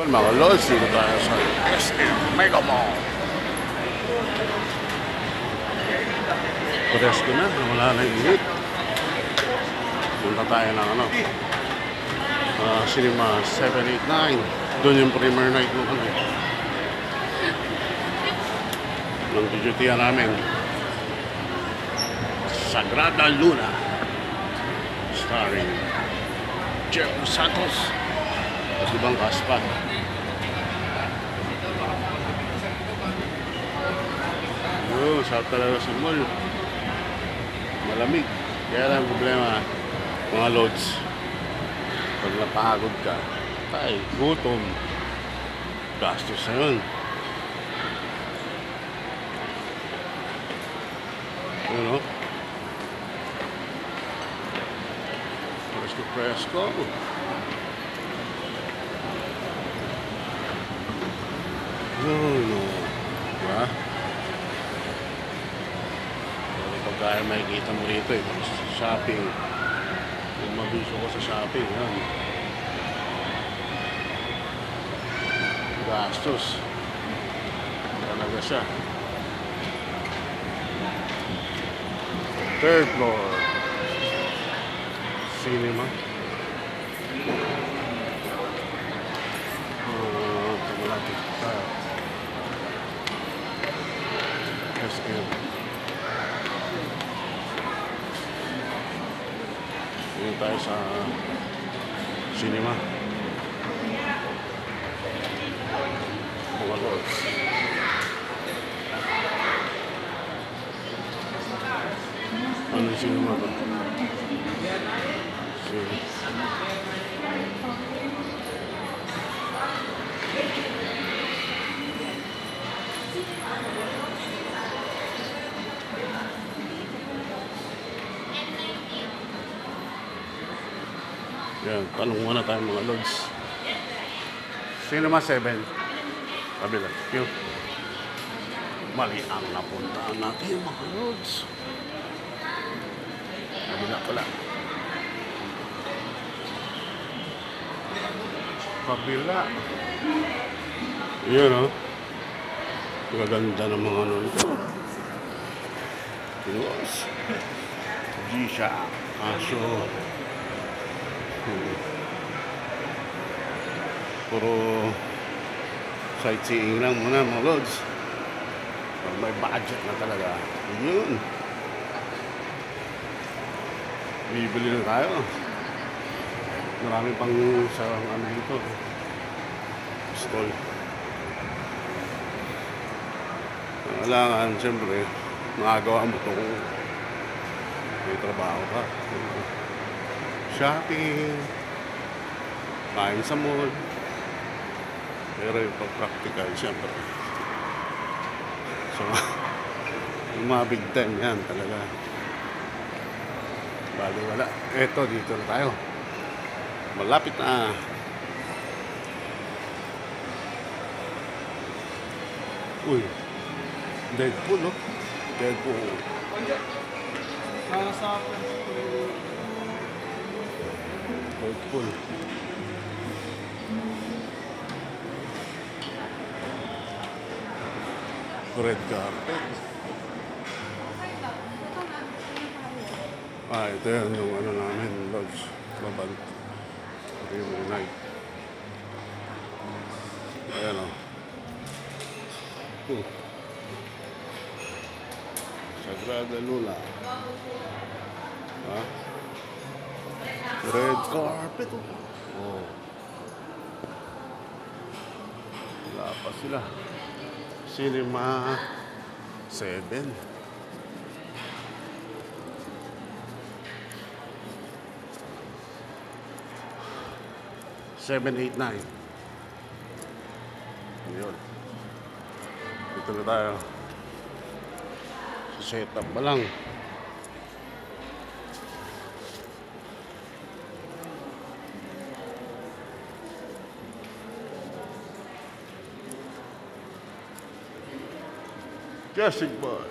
Yun mga lods, dito tayo sa SM Mega Mall. Pares ko na, wala na yung init. Punta tayo ng Cinema 789. Doon yung premiere night mo kami. Nung tijutihan namin. Sagrada Luna. Starring Jeff Santos. At ibang kaspat. Yun, sarap talaga sa mall. Malamig. Kaya lang problema, mga loads. Pag napagod ka, ay, gutom. Gastos na yun. Yun, no? Presko. No. Diba? Pero pagkaya makikita mo rito eh. Shopping. Yung mabiso ko sa shopping. Yan. Gastos. Talaga siya. Third floor. Cinema. Malapit tayo. SM. Dito tayo sa cinema. Mga lords. Ano yung cinema to? Yan, tanong muna tayo mga lods. Cinema 7. Kabila. Yung mali ang napuntaan natin mga lods. Kabila pala. Kabila. Yun, no? Magaganda ng mga ano nito. Tinuos. G-Shock. Aso. Puro sightseeing lang muna mga lods. Pag may budget na talaga. Yun. Bibili na tayo. Marami pang sa ano dito. Stall. Kailangan, siyempre, makagawa mo ito kung may trabaho ka. Shopping. Kain sa mall. Pero yung pag-practical, siyempre. So, yung mga big time yan talaga. Bali wala. Eto, dito na tayo. Malapit na. Uy. Deadpool, no? Deadpool. Deadpool. Red carpet. Ito yan yung ano namin, lodge. Babal. Premiere night. Ayan o. Sagrada Luna. Ha? Red carpet. Oh. Wala pa sila. Cinema 7. 789. Yun. Dito na tayo. Sa setup pa lang. Jurassic Park.